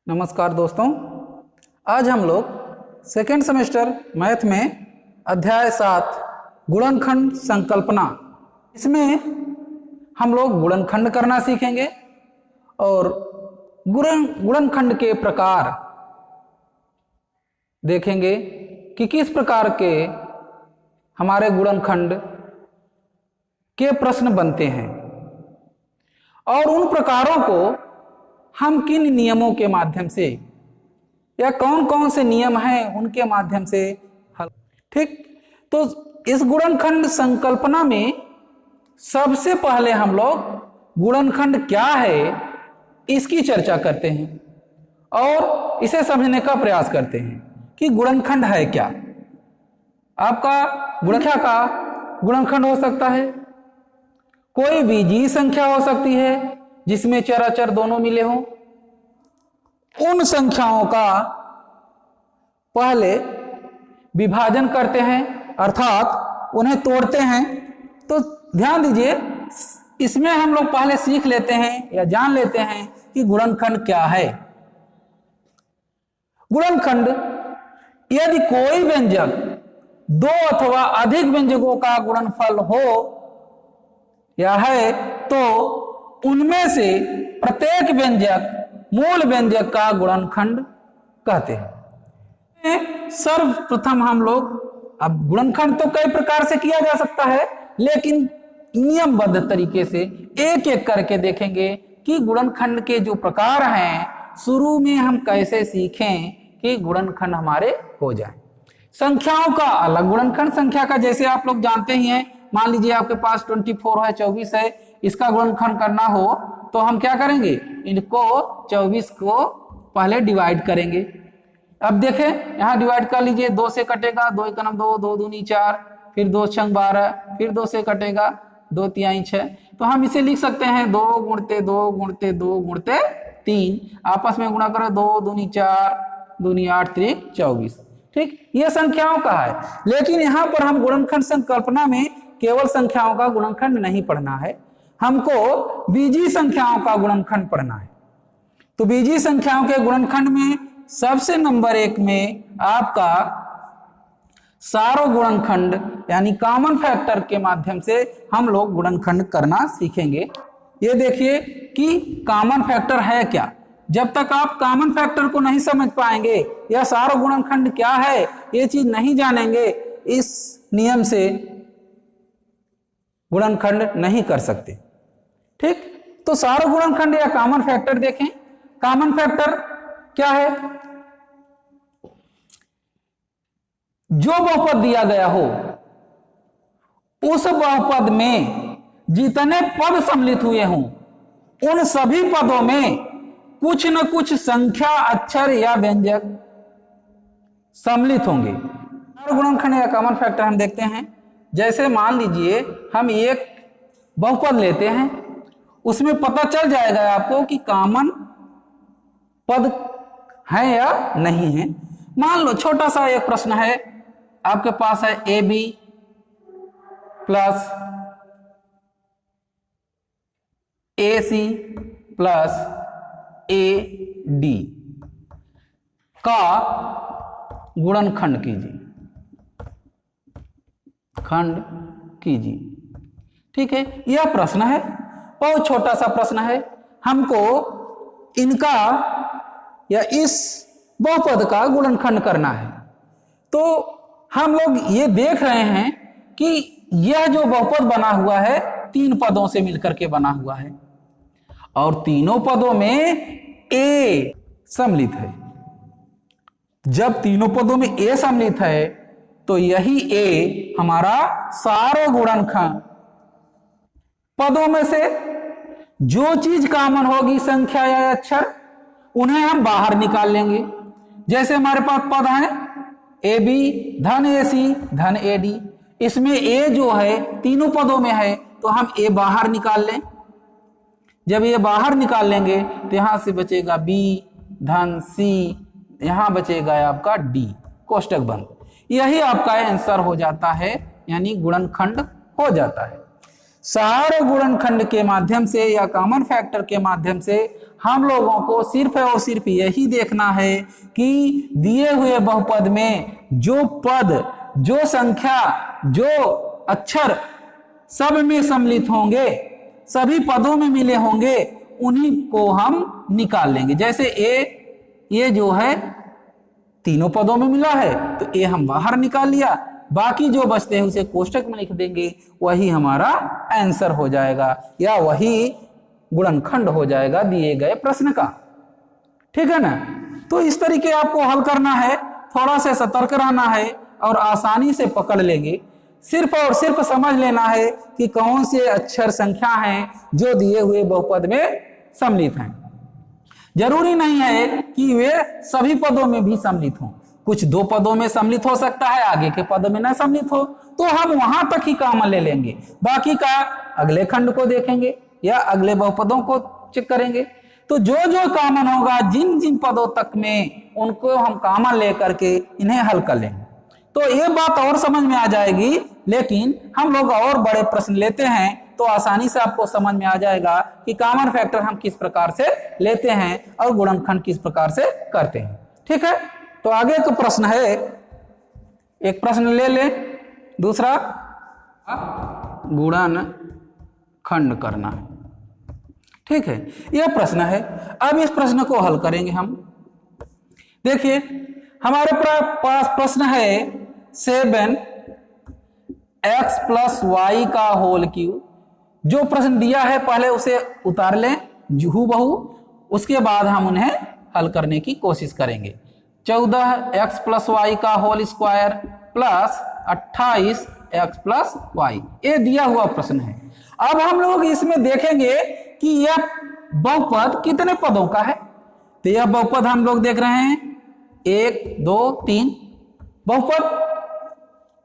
नमस्कार दोस्तों, आज हम लोग सेकेंड सेमेस्टर मैथ में अध्याय 7 गुणनखंड संकल्पना, इसमें हम लोग गुणनखंड करना सीखेंगे और गुणनखंड के प्रकार देखेंगे कि किस प्रकार के हमारे गुणनखंड के प्रश्न बनते हैं और उन प्रकारों को हम किन नियमों के माध्यम से या कौन कौन से नियम हैं उनके माध्यम से हल। ठीक, तो इस गुणनखंड संकल्पना में सबसे पहले हम लोग गुणनखंड क्या है इसकी चर्चा करते हैं और इसे समझने का प्रयास करते हैं कि गुणनखंड है क्या। आपका गुणनखंड का गुणनखंड हो सकता है, कोई बीजीय संख्या हो सकती है जिसमें चर अचर दोनों मिले हों। उन संख्याओं का पहले विभाजन करते हैं अर्थात उन्हें तोड़ते हैं। तो ध्यान दीजिए, इसमें हम लोग पहले सीख लेते हैं या जान लेते हैं कि गुणनखंड क्या है। गुणनखंड यदि कोई व्यंजक दो अथवा अधिक व्यंजकों का गुणनफल हो या है तो उनमें से प्रत्येक व्यंजक मूल व्यंजक का गुणनखंड कहते हैं। सर्वप्रथम हम लोग, अब गुणनखंड तो कई प्रकार से किया जा सकता है, लेकिन नियमबद्ध तरीके से एक एक करके देखेंगे कि गुणनखंड के जो प्रकार हैं शुरू में हम कैसे सीखें कि गुणनखंड हमारे हो जाए। संख्याओं का अलग गुणनखंड, संख्या का जैसे आप लोग जानते ही हैं, मान लीजिए आपके पास 24 है, 24 है, इसका गुणनखंड करना हो तो हम क्या करेंगे, इनको 24 को पहले डिवाइड करेंगे। अब देखें यहाँ डिवाइड कर लीजिए, 2 से कटेगा, 2 1 2, 2 दूनी 4, फिर 2 6 12, फिर 2 से कटेगा, 2 3 6। तो हम इसे लिख सकते हैं 2 गुणते 2 गुणते 2 गुणते 3, आपस में गुणा करो, 2 दूनी 4, दूनी 8 3 24। ठीक, ये संख्याओं का है, लेकिन यहाँ पर हम गुणनखंड संकल्पना में केवल संख्याओं का गुणनखंड नहीं पढ़ना है, हमको बीजीय संख्याओं का गुणनखंड पढ़ना है। तो बीजीय संख्याओं के गुणनखंड में सबसे नंबर 1 में आपका सारो गुणनखंड यानी कॉमन फैक्टर के माध्यम से हम लोग गुणनखंड करना सीखेंगे। ये देखिए कि कॉमन फैक्टर है क्या। जब तक आप कॉमन फैक्टर को नहीं समझ पाएंगे या सारो गुणनखंड क्या है ये चीज नहीं जानेंगे, इस नियम से गुणनखंड नहीं कर सकते। ठीक, तो सारो गुणनखंड या कॉमन फैक्टर देखें। कॉमन फैक्टर क्या है, जो बहुपद दिया गया हो उस बहुपद में जितने पद सम्मिलित हुए हों उन सभी पदों में कुछ न कुछ संख्या, अक्षर या व्यंजक सम्मिलित होंगे। गुणनखंड या कॉमन फैक्टर हम देखते हैं, जैसे मान लीजिए हम एक बहुपद लेते हैं, उसमें पता चल जाएगा आपको कि कॉमन पद है या नहीं है। मान लो छोटा सा एक प्रश्न है, आपके पास है AB plus AC plus AD का गुणनखंड कीजिए, खंड कीजिए। ठीक है, यह प्रश्न है, बहुत छोटा सा प्रश्न है, हमको इनका या इस बहुपद का गुणनखंड करना है। तो हम लोग ये देख रहे हैं कि यह जो बहुपद बना हुआ है 3 पदों से मिलकर के बना हुआ है और तीनों पदों में A सम्मिलित है। जब तीनों पदों में A सम्मिलित है तो यही A हमारा सारो गुणनखंड। पदों में से जो चीज कॉमन होगी, संख्या या अक्षर, उन्हें हम बाहर निकाल लेंगे। जैसे हमारे पास पद है AB धन AC धन AD, इसमें A जो है तीनों पदों में है तो हम A बाहर निकाल लें। जब ये बाहर निकाल लेंगे तो यहां से बचेगा B धन C, यहां बचेगा आपका D, कोष्टक बंद। यही आपका आंसर हो जाता है, यानी गुणनखंड हो जाता है। सारे गुणनखंड के माध्यम से या कॉमन फैक्टर के माध्यम से हम लोगों को सिर्फ और सिर्फ यही देखना है कि दिए हुए बहुपद में जो पद, जो संख्या, जो अक्षर सब में सम्मिलित होंगे, सभी पदों में मिले होंगे, उन्हीं को हम निकाल लेंगे। जैसे ए जो है तीनों पदों में मिला है तो ए हम बाहर निकाल लिया, बाकी जो बचते हैं उसे कोष्टक में लिख देंगे, वही हमारा आंसर हो जाएगा या वही गुणनखंड हो जाएगा दिए गए प्रश्न का। ठीक है ना। तो इस तरीके आपको हल करना है, थोड़ा सा सतर्क रहना है और आसानी से पकड़ लेंगे। सिर्फ और सिर्फ समझ लेना है कि कौन से अक्षर संख्या हैं जो दिए हुए बहुपद में सम्मिलित हैं। जरूरी नहीं है कि वे सभी पदों में भी सम्मिलित हों, कुछ 2 पदों में सम्मिलित हो सकता है, आगे के पद में न सम्मिलित हो, तो हम वहां तक ही कॉमन ले लेंगे, बाकी का अगले खंड को देखेंगे या अगले बहुपदों को चेक करेंगे। तो जो जो कॉमन होगा जिन जिन पदों तक में, उनको हम कॉमन लेकर के इन्हें हल कर लेंगे। तो ये बात और समझ में आ जाएगी। लेकिन हम लोग और बड़े प्रश्न लेते हैं तो आसानी से आपको समझ में आ जाएगा कि कॉमन फैक्टर हम किस प्रकार से लेते हैं और गुणनखंड किस प्रकार से करते हैं। ठीक है। तो आगे का प्रश्न है, एक प्रश्न ले ले, दूसरा गुणनखंड करना। ठीक है, यह प्रश्न है। अब इस प्रश्न को हल करेंगे हम। देखिए हमारे पास प्रश्न है 7x + y का होल क्यूब। जो प्रश्न दिया है पहले उसे उतार लें हूबहू, उसके बाद हम उन्हें हल करने की कोशिश करेंगे। 14x + y का whole square plus 28x + y, ये दिया हुआ प्रश्न है। अब हम लोग इसमें देखेंगे कि यह बहुपद कितने पदों का है। तो यह बहुपद हम लोग देख रहे हैं 1 2 3 बहुपद।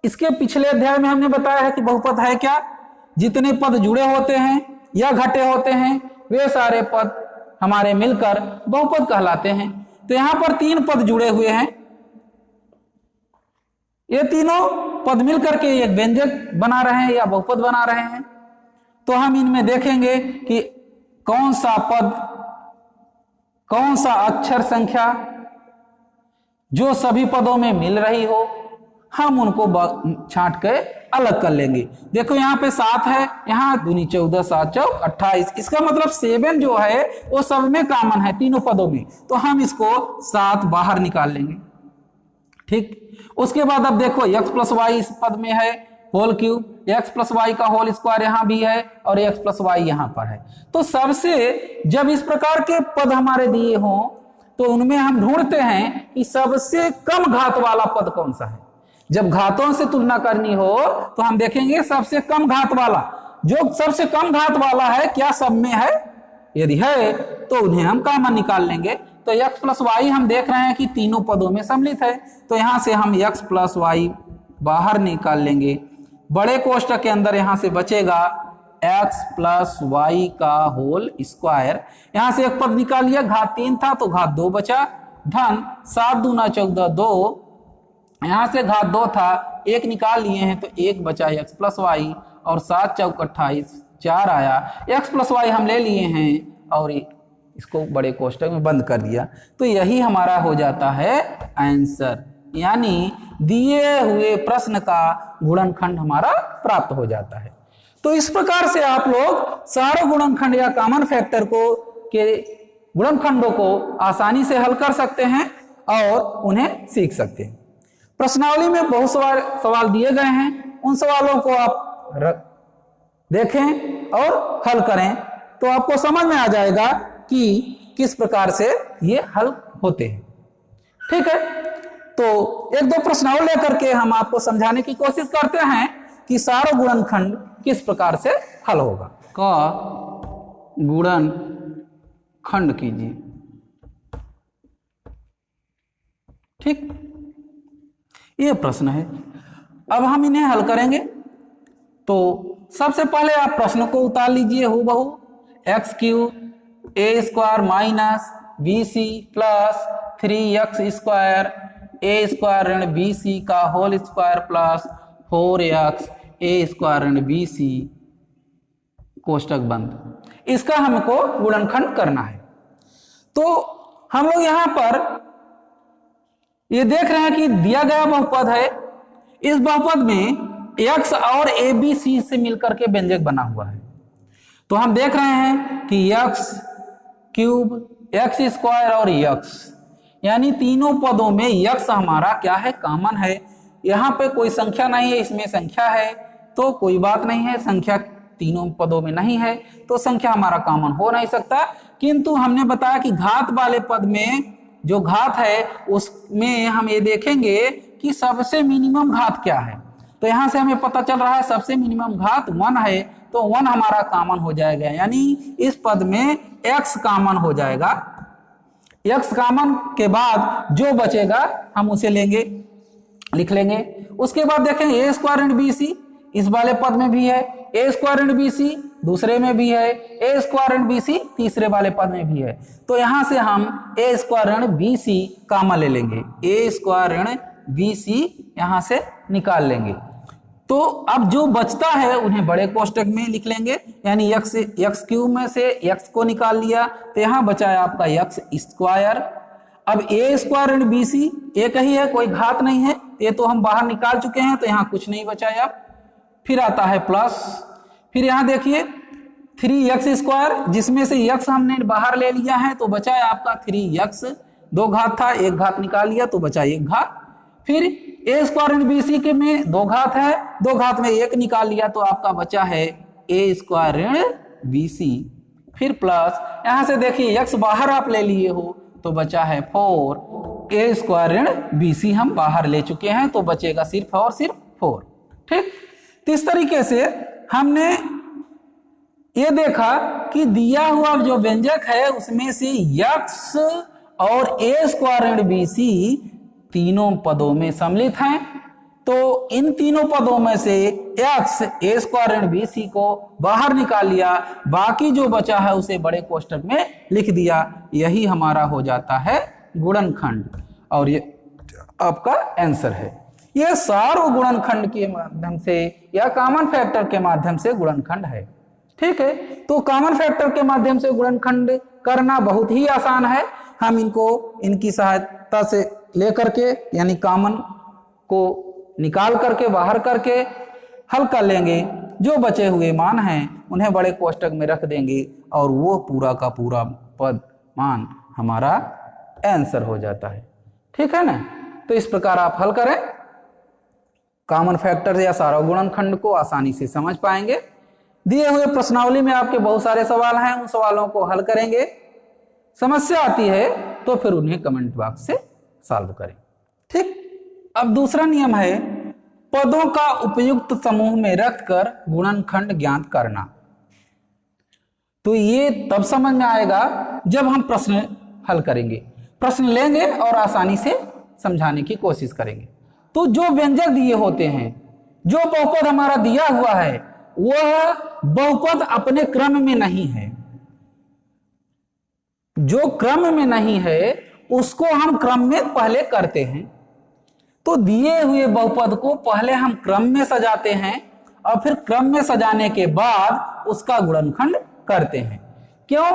इसके पिछले अध्याय में हमने बताया है कि बहुपद है क्या, जितने पद जुड़े होते हैं या घटे होते हैं वे सारे पद हमारे मिलकर बहुपद कहलाते हैं। तो यहां पर 3 पद जुड़े हुए हैं, ये तीनों पद मिलकर के एक व्यंजक बना रहे हैं या बहुपद बना रहे हैं। तो हम इनमें देखेंगे कि कौन सा पद, कौन सा अक्षर संख्या जो सभी पदों में मिल रही हो, हम उनको छांट के अलग कर लेंगे। देखो यहाँ पे 7 है, यहाँ दूनी 14, 7 चौक 28, इसका मतलब 7 जो है वो सब में कॉमन है तीनों पदों में, तो हम इसको 7 बाहर निकाल लेंगे। ठीक, उसके बाद अब देखो x + y इस पद में है होल क्यूब, x + y का होल स्क्वायर यहाँ भी है और x + y यहाँ पर है। तो सबसे जब इस प्रकार के पद हमारे दिए हों तो उनमें हम ढूंढते हैं कि सबसे कम घात वाला पद कौन सा है। जब घातों से तुलना करनी हो तो हम देखेंगे सबसे कम घात वाला, जो सबसे कम घात वाला है क्या सब में है, यदि है तो उन्हें हम कॉमन निकाल लेंगे। तो x + y हम देख रहे हैं कि तीनों पदों में सम्मिलित है, तो यहां से हम x + y बाहर निकाल लेंगे। बड़े कोष्टक के अंदर यहां से बचेगा x + y का होल स्क्वायर। यहां से एक पद निकाल लिया, घात 3 था तो घात 2 बचा, धन 7 दूना 14 2, यहां से घात 2 था, 1 निकाल लिए हैं तो 1 बचा x + y और 7 चौक 28 4 आया। x + y हम ले लिए हैं और इसको बड़े कोष्टक में बंद कर दिया। तो यही हमारा हो जाता है आंसर, यानी दिए हुए प्रश्न का गुणनखंड हमारा प्राप्त हो जाता है। तो इस प्रकार से आप लोग सारे गुणनखंड या कॉमन फैक्टर को के गुणनखंडों को आसानी से हल कर सकते हैं और उन्हें सीख सकते हैं। प्रश्नावली में बहुत सवाल दिए गए हैं, उन सवालों को आप देखें और हल करें तो आपको समझ में आ जाएगा कि किस प्रकार से ये हल होते हैं। ठीक है, तो 1-2 प्रश्न और लेकर के हम आपको समझाने की कोशिश करते हैं कि सारा गुणनखंड किस प्रकार से हल होगा। का गुणनखंड कीजिए। ठीक, ये प्रश्न है। अब हम इन्हें हल करेंगे। तो सबसे पहले आप प्रश्न को उतार लीजिए हूबहू, x³ a² - bc plus 3x² a² - bc का whole square plus 4x a² - bc कोष्टक बंद। इसका हमको गुणनखंड करना है। तो हम लोग यहां पर ये देख रहे हैं कि दिया गया बहुपद है, इस बहुपद में x और a b c से मिलकर के व्यंजक बना हुआ है। तो हम देख रहे हैं कि x क्यूब, x स्क्वायर और x, यानी तीनों पदों में x हमारा क्या है, कॉमन है। यहाँ पे कोई संख्या नहीं है, इसमें संख्या है तो कोई बात नहीं है, संख्या तीनों पदों में नहीं है तो संख्या हमारा कॉमन हो नहीं सकता। किंतु हमने बताया कि घात वाले पद में जो घात है उसमें हम ये देखेंगे कि सबसे मिनिमम घात क्या है। तो यहां से हमें पता चल रहा है सबसे मिनिमम घात 1 है, तो 1 हमारा कॉमन हो जाएगा, यानी इस पद में x कॉमन हो जाएगा। x कॉमन के बाद जो बचेगा हम उसे लेंगे, लिख लेंगे। उसके बाद देखें a square and b c इस वाले पद में भी है, a square and b c दूसरे में भी है, a square and b c तीसरे वाले पद में भी है। तो यहां से हम a square and b c common ले लेंगे, a square and b c यहां से निकाल लेंगे। तो अब जो बचता है उन्हें बड़े कोष्टक में लिख लेंगे, यानी x क्यूब में से x को निकाल लिया तो यहां बचा है आपका x स्क्वायर। अब a square and b c एक ही है, कोई घात नहीं है, ये तो हम बाहर निकाल चुके हैं तो यहाँ कुछ नहीं बचा है। अब फिर आता है प्लस, फिर यहाँ देखिए 3x स्क्वायर जिसमें से x हमने बाहर ले लिया है तो बचा है आपका 3x, 2 घात था, 1 घात निकाल लिया तो बचा 1 घात। फिर a square and b c के में 2 घात है, 2 घात में 1 निकाल लिया तो आपका बचा है a square and b c. फिर प्लस यहां से देखिए x बाहर आप ले लिए हो तो बचा है 4, a square and b c हम बाहर ले चुके हैं तो बचेगा सिर्फ और सिर्फ 4। ठीक, तो इस तरीके से हमने ये देखा कि दिया हुआ जो व्यंजक है उसमें से x और a square and b c तीनों पदों में सम्मिलित हैं। तो इन तीनों पदों में से x, a square and b c को बाहर निकाल लिया, बाकी जो बचा है उसे बड़े कोष्टक में लिख दिया, यही हमारा हो जाता है गुणनखंड और ये आपका आंसर है। ये सारों गुणनखंड के माध्यम से या कॉमन फैक्टर के माध्यम से गुणनखंड है। ठीक है, तो कॉमन फैक्टर के माध्यम से गुणनखंड करना बहुत ही आसान है। हम इनको इनकी सहायता से लेकर के यानी कॉमन को निकाल करके बाहर करके हल कर लेंगे, जो बचे हुए मान हैं उन्हें बड़े कोष्टक में रख देंगे और वो पूरा का पूरा पद मान हमारा आंसर हो जाता है। ठीक है ना, तो इस प्रकार आप हल करें, कॉमन फैक्टर या सारा गुणनखंड को आसानी से समझ पाएंगे। दिए हुए प्रश्नावली में आपके बहुत सारे सवाल हैं, उन सवालों को हल करेंगे। समस्या आती है तो फिर उन्हें कमेंट बॉक्स से सॉल्व करें। ठीक, अब दूसरा नियम है पदों का उपयुक्त समूह में रखकर गुणनखंड ज्ञात करना। तो ये तब समझ में आएगा जब हम प्रश्न हल करेंगे, प्रश्न लेंगे और आसानी से समझाने की कोशिश करेंगे। तो जो व्यंजक दिए होते हैं, जो बहुपद हमारा दिया हुआ है वह बहुपद अपने क्रम में नहीं है, जो क्रम में नहीं है उसको हम क्रम में पहले करते हैं। तो दिए हुए बहुपद को पहले हम क्रम में सजाते हैं और फिर क्रम में सजाने के बाद उसका गुणनखंड करते हैं। क्यों?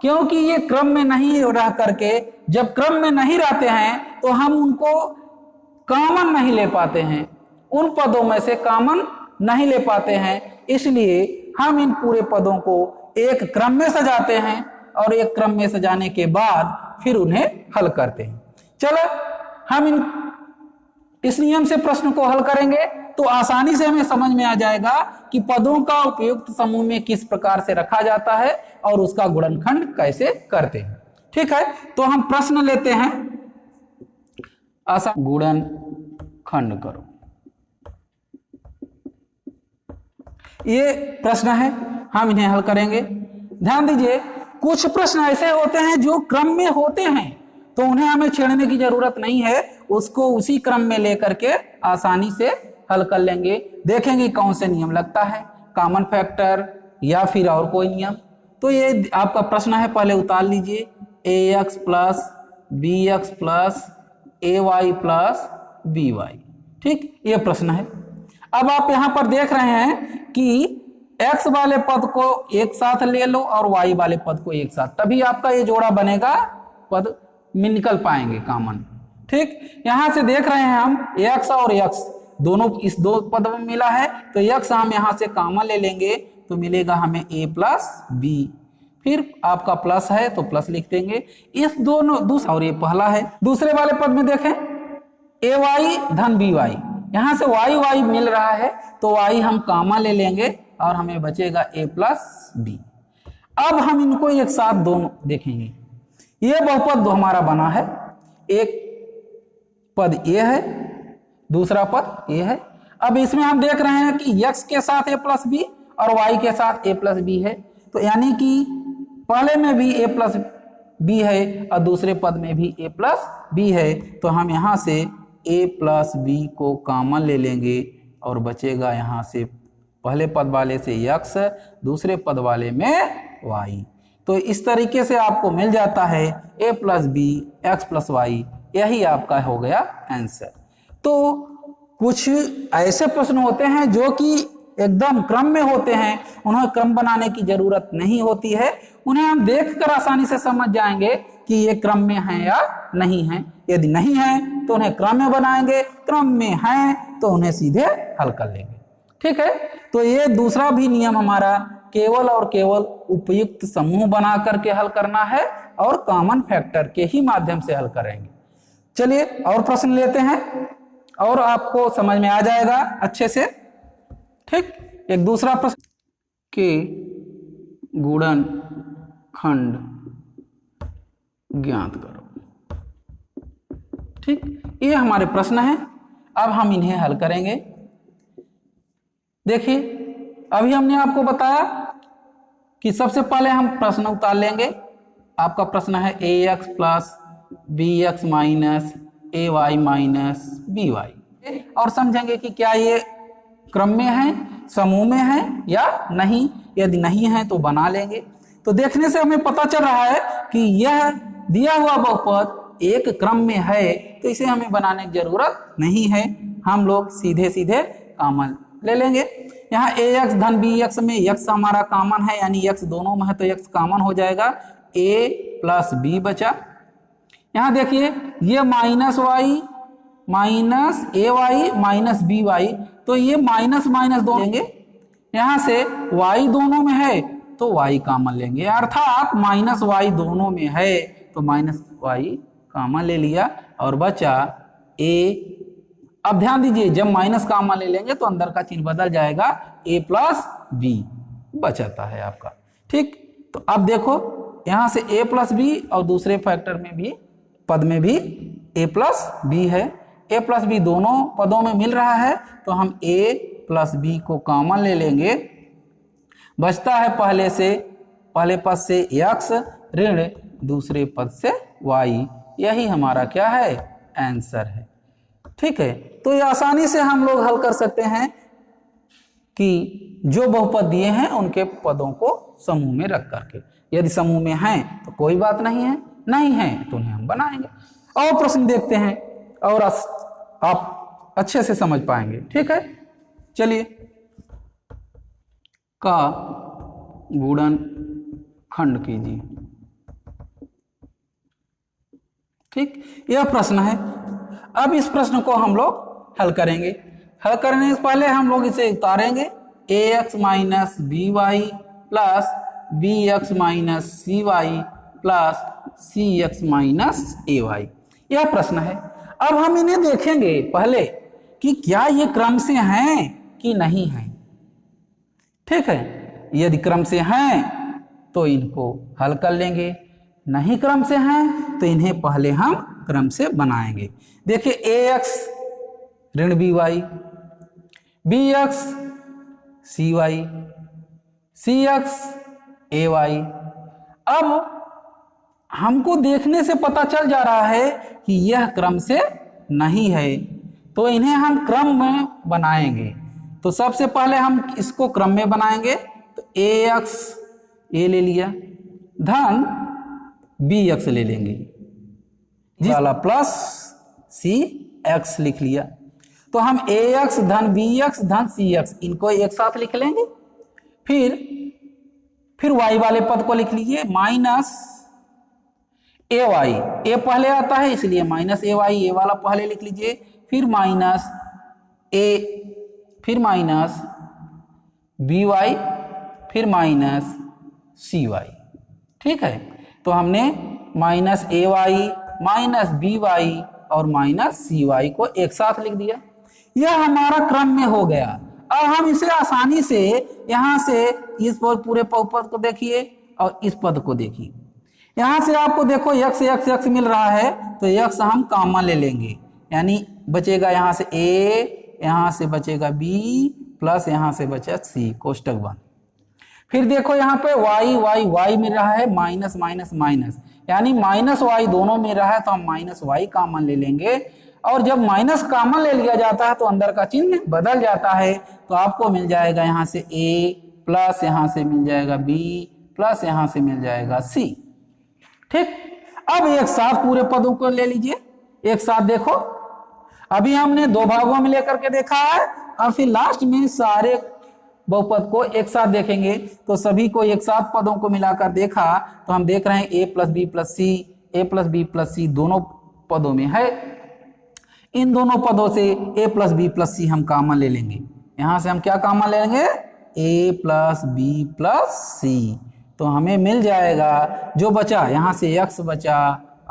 क्योंकि ये क्रम में नहीं रह करके, जब क्रम में नहीं रहते हैं तो हम उनको कॉमन नहीं ले पाते हैं, उन पदों में से कॉमन नहीं ले पाते हैं, इसलिए हम इन पूरे पदों को एक क्रम में सजाते हैं और एक क्रम में सजाने के बाद फिर उन्हें हल करते हैं। चलो हम इस नियम से प्रश्न को हल करेंगे तो आसानी से हमें समझ में आ जाएगा कि पदों का उपयुक्त समूह में किस प्रकार से रखा जाता है और उसका गुणनखंड कैसे करते हैं। ठीक है, तो हम प्रश्न लेते हैं। आसान गुणनखंड करो, ये प्रश्न है, हम इन्हें हल करेंगे। ध्यान दीजिए, कुछ प्रश्न ऐसे होते हैं जो क्रम में होते हैं तो उन्हें हमें छेड़ने की जरूरत नहीं है, उसको उसी क्रम में लेकर के आसानी से हल कर लेंगे। देखेंगे कौन से नियम लगता है, कॉमन फैक्टर या फिर और कोई नियम। तो ये आपका प्रश्न है, पहले उतार लीजिए। ax plus bx plus ay plus by। ठीक, ये प्रश्न है। अब आप यहां पर देख रहे हैं कि x वाले पद को एक साथ ले लो और y वाले पद को एक साथ, तभी आपका ये जोड़ा बनेगा, पद में निकल पाएंगे कॉमन। ठीक, यहां से देख रहे हैं हम x और x दोनों इस दो पद में मिला है, तो x हम यहां से कॉमन ले लेंगे तो मिलेगा हमें a प्लस b, फिर आपका प्लस है तो प्लस लिख देंगे। इस दोनों दूसरा और ये पहला है, दूसरे वाले पद में देखें ay धन by, यहां से y मिल रहा है तो y हम कॉमन ले लेंगे और हमें बचेगा a प्लस b। अब हम इनको एक साथ दोनों देखेंगे, ये बहुपद हमारा बना है, एक पद a है, दूसरा पद a है। अब इसमें हम देख रहे हैं कि x के साथ a प्लस b और y के साथ a प्लस b है, तो यानी कि पहले में भी a प्लस b है और दूसरे पद में भी a प्लस b है, तो हम यहाँ से a प्लस b को कॉमन ले लेंगे और बचेगा यहाँ से पहले पद वाले से x, दूसरे पद वाले में y। तो इस तरीके से आपको मिल जाता है a plus b x plus y, यही आपका हो गया आंसर। तो कुछ ऐसे प्रश्न होते हैं जो कि एकदम क्रम में होते हैं, उन्हें क्रम बनाने की जरूरत नहीं होती है, उन्हें हम देखकर आसानी से समझ जाएंगे कि ये क्रम में है या नहीं है। यदि नहीं है तो उन्हें क्रम में बनाएंगे, क्रम में है तो उन्हें सीधे हल कर लेंगे। ठीक है, तो ये दूसरा भी नियम हमारा केवल और केवल उपयुक्त समूह बना करके हल करना है और कॉमन फैक्टर के ही माध्यम से हल करेंगे। चलिए और प्रश्न लेते हैं और आपको समझ में आ जाएगा अच्छे से। ठीक, एक दूसरा प्रश्न के गुणन खंड ज्ञात करो। ठीक, ये हमारे प्रश्न हैं, अब हम इन्हें हल करेंगे। देखिए, अभी हमने आपको बताया कि सबसे पहले हम प्रश्न उतार लेंगे। आपका प्रश्न है ax plus bx minus ay minus by, और समझेंगे कि क्या ये क्रम में है, समूह में है या नहीं। यदि नहीं है तो बना लेंगे। तो देखने से हमें पता चल रहा है कि यह दिया हुआ बहुपद एक क्रम में है, तो इसे हमें बनाने की जरूरत नहीं है, हम लोग सीधे सीधे कॉमन ले लेंगे। यहाँ ax धन bx में x हमारा कॉमन है, यानी x दोनों में है तो x कॉमन हो जाएगा, a प्लस b बचा। यहाँ देखिए ये minus y minus ay minus by, तो ये माइनस माइनस दो लेंगे, यहाँ से y दोनों में है तो y कॉमन लेंगे, अर्थात माइनस y दोनों में है तो माइनस y कॉमन ले लिया और बचा a। अब ध्यान दीजिए, जब माइनस कॉमन ले लेंगे तो अंदर का चिन्ह बदल जाएगा, a प्लस b बचाता है आपका। ठीक, तो अब देखो यहाँ से a प्लस b और दूसरे फैक्टर में भी पद में भी a प्लस b है, a प्लस बी दोनों पदों में मिल रहा है तो हम a प्लस बी को कॉमन ले लेंगे। बचता है पहले पद से x ऋण दूसरे पद से y, यही हमारा क्या है, आंसर है। ठीक है, तो ये आसानी से हम लोग हल कर सकते हैं कि जो बहुपद दिए हैं उनके पदों को समूह में रख करके। यदि समूह में हैं तो कोई बात नहीं है, नहीं है तो उन्हें हम बनाएंगे। और प्रश्न देखते हैं और आप अच्छे से समझ पाएंगे। ठीक है, चलिए, का गुणन खंड कीजिए। ठीक, यह प्रश्न है। अब इस प्रश्न को हम लोग हल करेंगे। हल करने से पहले हम लोग इसे उतारेंगे, ax minus by plus bx minus cy plus cx minus ay, यह प्रश्न है। अब हम इन्हें देखेंगे पहले कि क्या ये क्रम से हैं कि नहीं हैं। ठीक है, यदि क्रम से हैं तो इनको हल कर लेंगे, नहीं क्रम से हैं तो इन्हें पहले हम क्रम से बनाएंगे। देखिए ax ऋण by, bx cy, cx ay। अब हमको देखने से पता चल जा रहा है कि यह क्रम से नहीं है, तो इन्हें हम क्रम में बनाएंगे। तो सबसे पहले हम इसको क्रम में बनाएंगे, तो ax ए ले लिया धन bx ले लेंगे, वाला प्लस cx लिख लिया। तो हम ax धन bx धन cx इनको एक साथ लिख लेंगे। फिर y वाले पद को लिख लीजिए माइनस ए वाई, ए पहले आता है इसलिए माइनस ए वाई, ए वाला पहले लिख लीजिए, फिर माइनस ए, फिर माइनस बी वाई, फिर माइनस सी वाई। ठीक है, तो हमने माइनस ए वाई, माइनस बी वाई और माइनस सी वाई को एक साथ लिख दिया। यह हमारा क्रम में हो गया। अब हम इसे आसानी से यहां से इस पूरे बहुपद को देखिए और इस पद को देखिए। यहां से आपको देखो x x x मिल रहा है, तो x हम कॉमन ले लेंगे, यानी बचेगा यहां से a, यहां से बचेगा b प्लस यहां से बचा c कोष्टक बंद। फिर देखो यहाँ पे y मिल रहा है, माइनस माइनस माइनस, यानी माइनस वाई दोनों मिल रहा है, तो हम माइनस वाई कॉमन ले लेंगे। और जब माइनस कॉमन ले लिया जाता है तो अंदर का चिन्ह बदल जाता है, तो आपको मिल जाएगा यहाँ से a प्लस यहाँ से मिल जाएगा b प्लस यहाँ से मिल जाएगा c। ठीक, अब एक साथ पूरे पदों को ले लीजिए, एक साथ देखो। अभी हमने दो भागों में लेकर के देखा है, और फिर लास्ट में सारे बहुपद को एक साथ देखेंगे। तो सभी को एक साथ पदों को मिलाकर देखा तो हम देख रहे हैं a plus B plus C, A plus B plus C दोनों पदों में है। इन दोनों पदों से a plus B plus C हम कॉमन ले लेंगे। यहां से हम क्या कॉमन ले लेंगे, a प्लस बी प्लस सी, तो हमें मिल जाएगा जो बचा, यहां से x बचा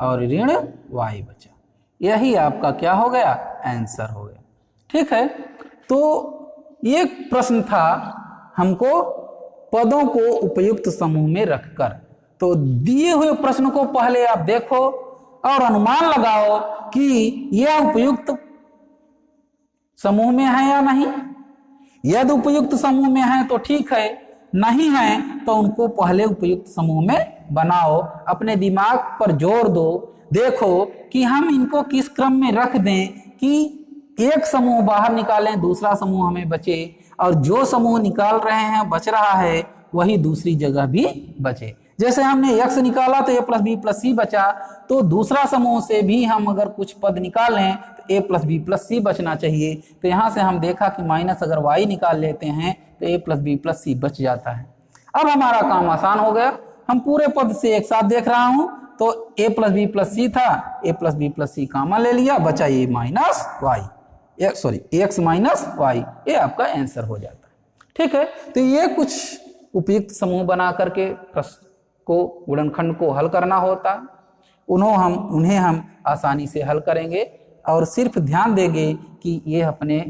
और ऋण y बचा। यही आपका क्या हो गया, आंसर हो गया। ठीक है, तो ये प्रश्न था हमको पदों को उपयुक्त समूह में रखकर। तो दिए हुए प्रश्न को पहले आप देखो और अनुमान लगाओ कि यह उपयुक्त समूह में है या नहीं। यदि उपयुक्त समूह में है तो ठीक है, नहीं है तो उनको पहले उपयुक्त समूह में बनाओ, अपने दिमाग पर जोर दो, देखो कि हम इनको किस क्रम में रख दें कि एक समूह बाहर निकालें, दूसरा समूह हमें बचे, और जो समूह निकाल रहे हैं बच रहा है वही दूसरी जगह भी बचे। जैसे हमने x निकाला तो a प्लस बी प्लस सी बचा, तो दूसरा समूह से भी हम अगर कुछ पद निकालें तो a प्लस बी प्लस सी बचना चाहिए। तो यहाँ से हम देखा कि माइनस अगर y निकाल लेते हैं तो a प्लस बी प्लस सी बच जाता है। अब हमारा काम आसान हो गया, हम पूरे पद से एक साथ देख रहा हूं, तो a plus B plus c था, a plus B plus c common ले लिया, बचा a minus y, x minus y, ये आपका आंसर हो जाता है। ठीक है, तो ये कुछ उपयुक्त समूह बना करके प्रश्न को, गुणनखंड को हल करना होता, उन्हें हम आसानी से हल करेंगे और सिर्फ ध्यान देंगे कि ये अपने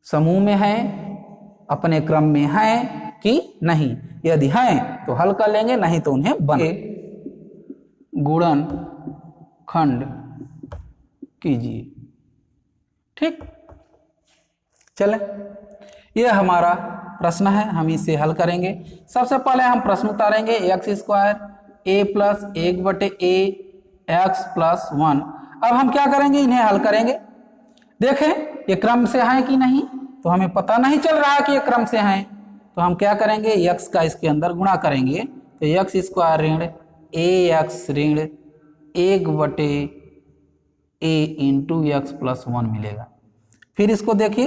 समूह में है, अपने क्रम में है कि नहीं। यदि हैं तो हल कर लेंगे, नहीं तो उन्हें बने गुणनखंड कीजिए। ठीक, चलें, यह हमारा प्रश्न है, हम इसे हल करेंगे। सबसे पहले हम प्रश्न उतारेंगे, एक्स स्क्वायर ए प्लस एक बटे ए एक्स प्लस 1। अब हम क्या करेंगे, इन्हें हल करेंगे। देखें ये क्रम से है कि नहीं, तो हमें पता नहीं चल रहा है कि ये क्रम से हैं, तो हम क्या करेंगे, एक्स का इसके अंदर गुणा करेंगे, तो एक्स स्क्वायर ऋण ए एक्स ऋण एक बटे ए इंटू एक्स प्लस 1 मिलेगा। फिर इसको देखिए,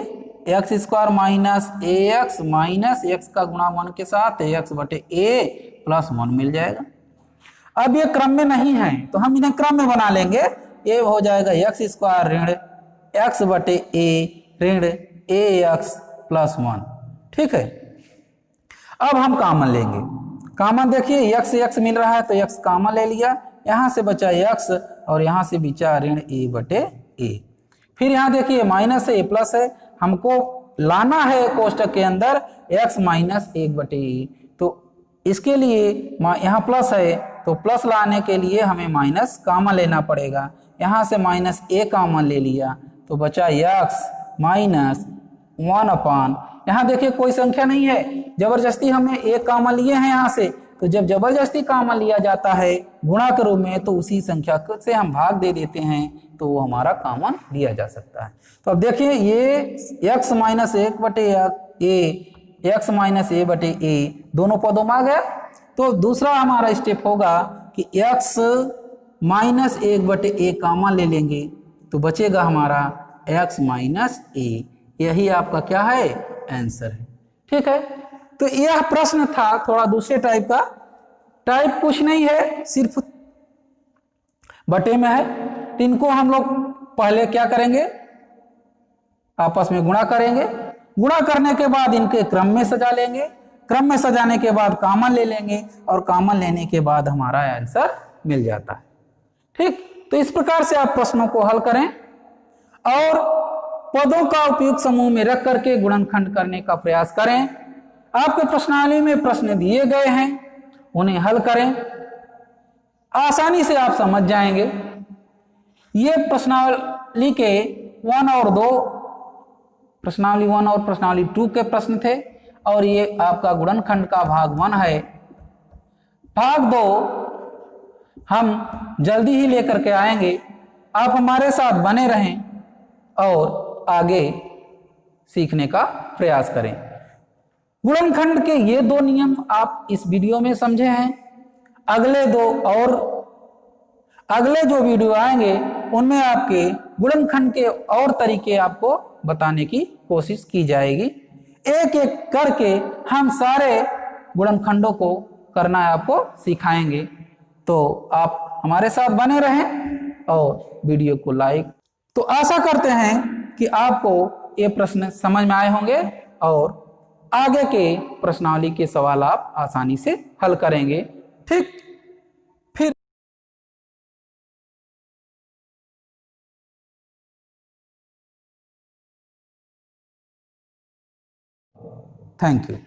एक्स स्क्वायर माइनस ए एक्स का गुणा 1 के साथ एक्स बटे ए प्लस 1 मिल जाएगा। अब ये क्रम में नहीं है तो हम इन्हें क्रम में बना लेंगे, ये हो जाएगा एक्स स्क्वायर ऋण एक्स बटे ए ऋण ए एक्स प्लस 1। ठीक है, अब हम कॉमन लेंगे। कॉमन देखिए, एक्स एक्स मिल रहा है तो एक्स कॉमन ले लिया, यहां से बचा एक्स और यहां से बचा ऋण ए बटे ए। फिर यहाँ देखिए माइनस है, ए प्लस है, हमको लाना है कोष्टक के अंदर x माइनस एक बटे ए, तो इसके लिए यहाँ प्लस है तो प्लस लाने के लिए हमें माइनस कॉमन लेना पड़ेगा। यहाँ से माइनस ए कॉमन ले लिया तो बचा x माइनस 1 अपान, यहाँ देखिए कोई संख्या नहीं है, जबरदस्ती हमने ए कॉमन लिए हैं यहाँ से, तो जब जबरदस्ती कॉमन लिया जाता है गुणा के रूप में तो उसी संख्या से हम भाग दे देते हैं, तो वो हमारा कॉमन लिया जा सकता है। तो अब देखिए ये x माइनस एक बटे ए, एक्स माइनस ए बटे ए दोनों पदों में आ गया। तो दूसरा हमारा स्टेप होगा कि x माइनस एक बटे ए कॉमन ले लेंगे तो बचेगा हमारा x माइनस ए। यही आपका क्या है, आंसर है। ठीक है, तो यह प्रश्न था थोड़ा दूसरे टाइप का। टाइप कुछ नहीं है, सिर्फ बटे में है। तो इनको हम लोग पहले क्या करेंगे, आपस में गुणा करेंगे। गुणा करने के बाद इनके क्रम में सजा लेंगे। क्रम में सजाने के बाद कॉमन ले लेंगे और कॉमन लेने के बाद हमारा आंसर मिल जाता है। ठीक, तो इस प्रकार से आप प्रश्नों को हल करें और पदों का उपयुक्त समूह में रख करके गुणनखंड करने का प्रयास करें। आपके प्रश्नावली में प्रश्न दिए गए हैं, उन्हें हल करें, आसानी से आप समझ जाएंगे। ये प्रश्नावली के 1 और 2, प्रश्नावली 1 और प्रश्नावली 2 के प्रश्न थे और ये आपका गुणनखंड का भाग 1 है। भाग 2 हम जल्दी ही लेकर के आएंगे। आप हमारे साथ बने रहें और आगे सीखने का प्रयास करें। गुणनखंड के ये 2 नियम आप इस वीडियो में समझे हैं। अगले जो वीडियो आएंगे उनमें आपके गुणनखंड के और तरीके आपको बताने की कोशिश की जाएगी। एक एक करके हम सारे गुणनखंडों को करना आपको सिखाएंगे। तो आप हमारे साथ बने रहें और वीडियो को लाइक। तो आशा करते हैं कि आपको ये प्रश्न समझ में आए होंगे और आगे के प्रश्नावली के सवाल आप आसानी से हल करेंगे। ठीक, फिर थैंक यू।